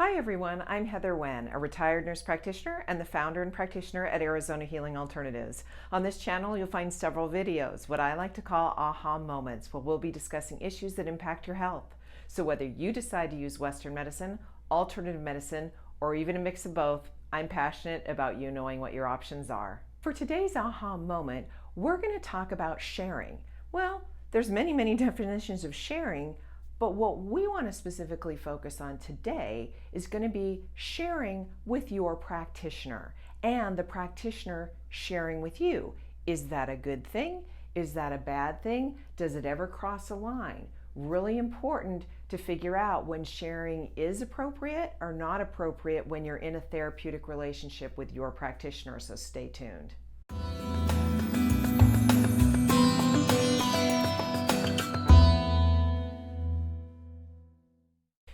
Hi everyone, I'm Heather Wen, a retired nurse practitioner and the founder and practitioner at Arizona Healing Alternatives. On this channel, you'll find several videos, what I like to call aha moments, where we'll be discussing issues that impact your health. So whether you decide to use Western medicine, alternative medicine, or even a mix of both, I'm passionate about you knowing what your options are. For today's aha moment, we're going to talk about sharing. Well, there's many definitions of sharing, but what we want to specifically focus on today is going to be sharing with your practitioner and the practitioner sharing with you. Is that a good thing? Is that a bad thing? Does it ever cross a line? Really important to figure out when sharing is appropriate or not appropriate when you're in a therapeutic relationship with your practitioner, so stay tuned.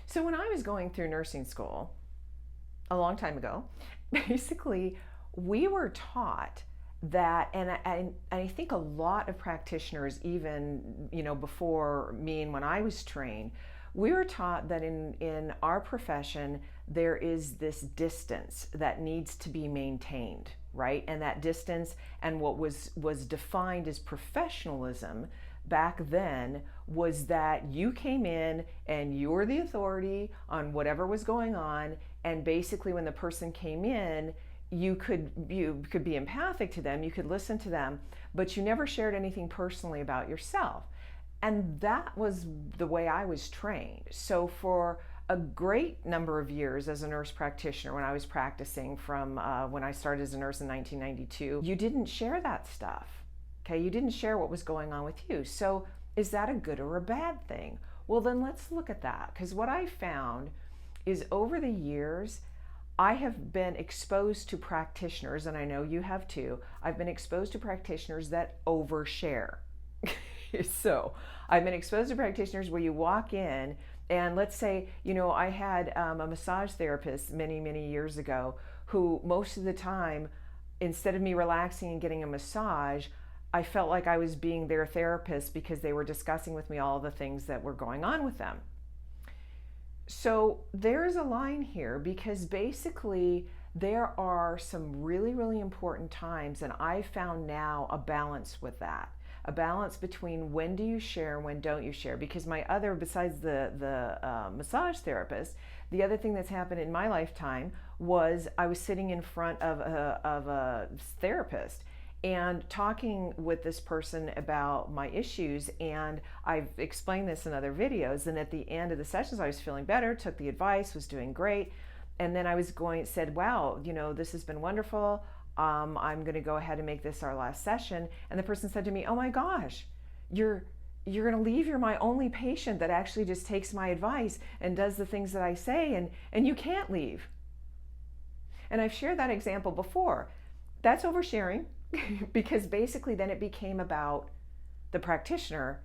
So when I was going through nursing school a long time ago, basically we were taught that, and I think a lot of practitioners, even before me and when I was trained, we were taught that in our profession there is this distance that needs to be maintained, right? And that distance and what was defined as professionalism back then was that you came in and you were the authority on whatever was going on, and basically when the person came in, you could be empathic to them, you could listen to them, but you never shared anything personally about yourself. And that was the way I was trained. So for a great number of years as a nurse practitioner, when I was practicing from when I started as a nurse in 1992, you didn't share that stuff. Okay, you didn't share what was going on with you. So is that a good or a bad thing? Well, then let's look at that, because what I found is over the years, I have been exposed to practitioners, and I know you have too. I've been exposed to practitioners that overshare. So I've been exposed to practitioners where you walk in and let's say, I had a massage therapist many years ago who most of the time, instead of me relaxing and getting a massage, I felt like I was being their therapist because they were discussing with me all the things that were going on with them. So there's a line here, because basically there are some really important times, and I found now a balance with that. A balance between when do you share and when don't you share. Because besides the massage therapist, the other thing that's happened in my lifetime was I was sitting in front of a therapist and talking with this person about my issues, and I've explained this in other videos, and at the end of the sessions I was feeling better, took the advice, was doing great, and then I said, wow, this has been wonderful, I'm going to go ahead and make this our last session. And the person said to me, oh my gosh, you're going to leave, you're my only patient that actually just takes my advice and does the things that I say, and you can't leave. And I've shared that example before. That's oversharing, because basically then it became about the practitioner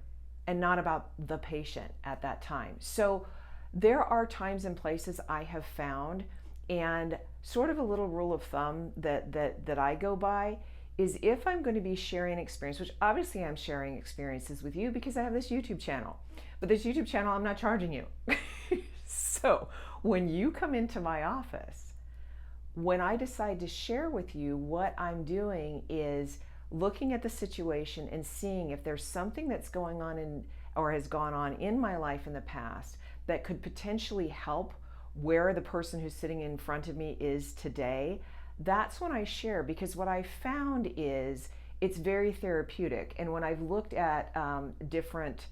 and not about the patient at that time. So there are times and places I have found, and sort of a little rule of thumb that I go by is, if I'm going to be sharing experience, which obviously I'm sharing experiences with you because I have this YouTube channel, but this YouTube channel I'm not charging you. So when you come into my office, when I decide to share with you, what I'm doing is looking at the situation and seeing if there's something that's going on or has gone on in my life in the past that could potentially help where the person who's sitting in front of me is today. That's when I share, because what I found is it's very therapeutic. And when I've looked at different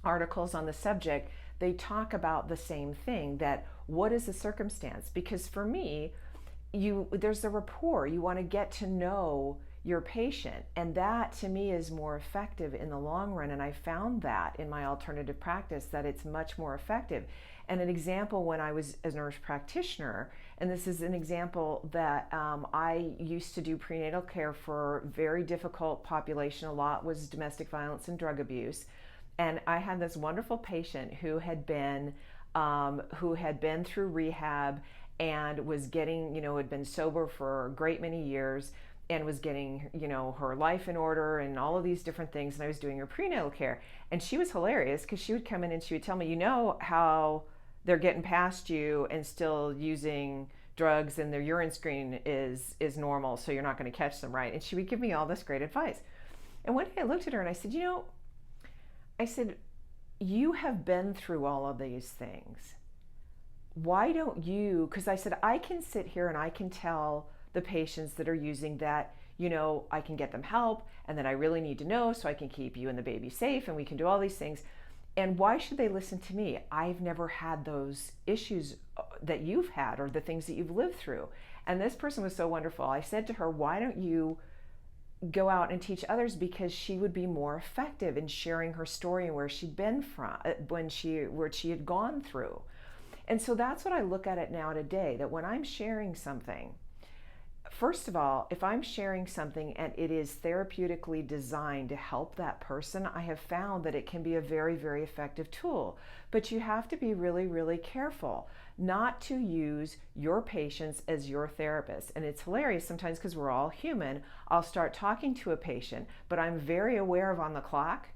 articles on the subject, they talk about the same thing, that what is the circumstance? Because for me, there's a rapport. You want to get to know your patient, and that to me is more effective in the long run. And I found that in my alternative practice, that it's much more effective. And an example, when I was a nurse practitioner, and this is an example that I used to do prenatal care for a very difficult population. A lot was domestic violence and drug abuse, and I had this wonderful patient who had been through rehab and was getting, had been sober for a great many years and was getting, her life in order and all of these different things. And I was doing her prenatal care, and she was hilarious, because she would come in and she would tell me, how they're getting past you and still using drugs, and their urine screen is normal, so you're not going to catch them, right? And she would give me all this great advice. And one day I looked at her and I said, you have been through all of these things. Why don't you, because I said, I can sit here and I can tell the patients that are using that, I can get them help, and that I really need to know so I can keep you and the baby safe, and we can do all these things. And why should they listen to me? I've never had those issues that you've had, or the things that you've lived through. And this person was so wonderful. I said to her, why don't you go out and teach others? Because she would be more effective in sharing her story and where she'd been from, where she had gone through. And so that's what I look at it now today, that when I'm sharing something, first of all, if I'm sharing something and it is therapeutically designed to help that person, I have found that it can be a very, very effective tool. But you have to be really, really careful not to use your patients as your therapist. And it's hilarious sometimes because we're all human. I'll start talking to a patient, but I'm very aware of on the clock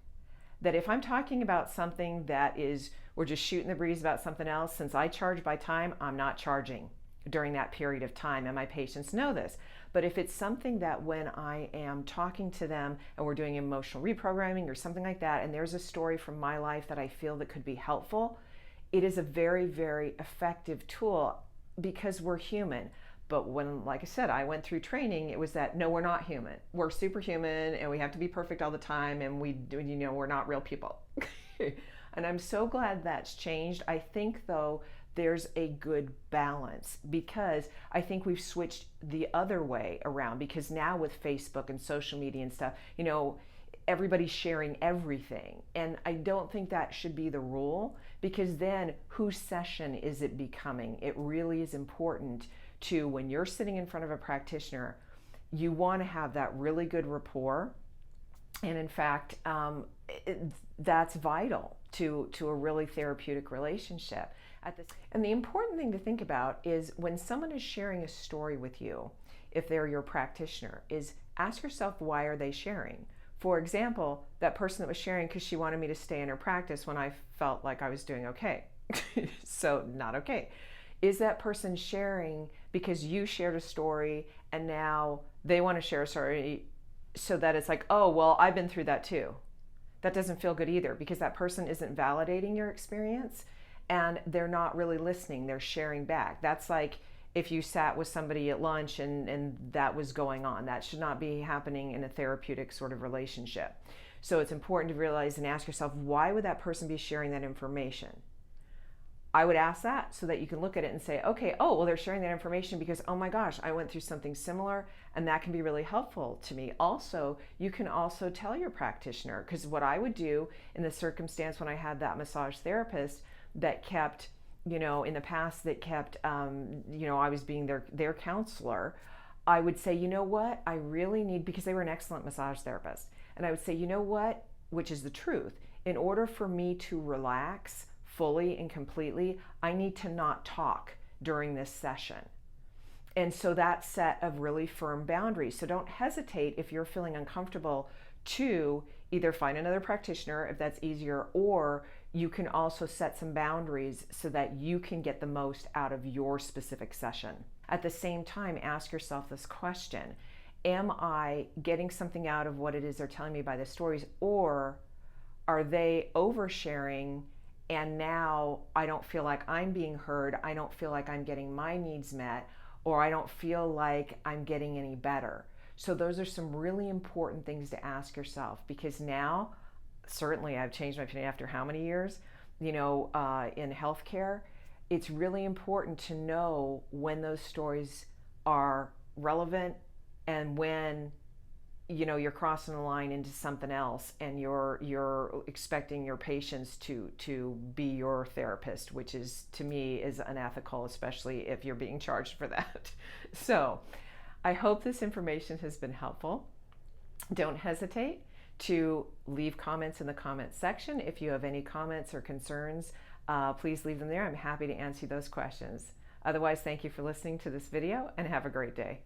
that if I'm talking about something that is, we're just shooting the breeze about something else, since I charge by time, I'm not charging during that period of time, and my patients know this. But if it's something that when I am talking to them and we're doing emotional reprogramming or something like that, and there's a story from my life that I feel that could be helpful, it is a very, very effective tool because we're human. But when, like I said, I went through training, it was that, no, we're not human. We're superhuman and we have to be perfect all the time, and we're not real people. And I'm so glad that's changed. I think, though, there's a good balance, because I think we've switched the other way around, because now with Facebook and social media and stuff, everybody's sharing everything. And I don't think that should be the rule, because then whose session is it becoming? It really is important to, when you're sitting in front of a practitioner, you want to have that really good rapport. And in fact, that's vital to a really therapeutic relationship. And the important thing to think about is when someone is sharing a story with you, if they're your practitioner, is ask yourself, why are they sharing? For example, that person that was sharing because she wanted me to stay in her practice when I felt like I was doing okay. So not okay. Is that person sharing because you shared a story and now they want to share a story so that it's like, oh, well, I've been through that too? That doesn't feel good either, because that person isn't validating your experience and they're not really listening. They're sharing back. That's like if you sat with somebody at lunch and that was going on. That should not be happening in a therapeutic sort of relationship. So it's important to realize and ask yourself, why would that person be sharing that information? I would ask that so that you can look at it and say, okay, oh, well, they're sharing that information because, oh my gosh, I went through something similar, and that can be really helpful to me. Also, you can also tell your practitioner, because what I would do in the circumstance when I had that massage therapist that kept, in the past that kept, I was being their counselor, I would say, you know what, I really need, because they were an excellent massage therapist, and I would say, you know what, which is the truth, in order for me to relax fully and completely, I need to not talk during this session. And so that set of really firm boundaries. So don't hesitate if you're feeling uncomfortable to either find another practitioner if that's easier, or you can also set some boundaries so that you can get the most out of your specific session. At the same time, ask yourself this question: am I getting something out of what it is they're telling me by the stories, or are they oversharing and now I don't feel like I'm being heard, I don't feel like I'm getting my needs met, or I don't feel like I'm getting any better? So those are some really important things to ask yourself, because now, certainly I've changed my opinion after how many years, in healthcare, it's really important to know when those stories are relevant and when you're crossing the line into something else and you're expecting your patients to be your therapist, which is, to me, is unethical, especially if you're being charged for that. So I hope this information has been helpful. Don't hesitate to leave comments in the comments section. If you have any comments or concerns, please leave them there. I'm happy to answer those questions. Otherwise, thank you for listening to this video and have a great day.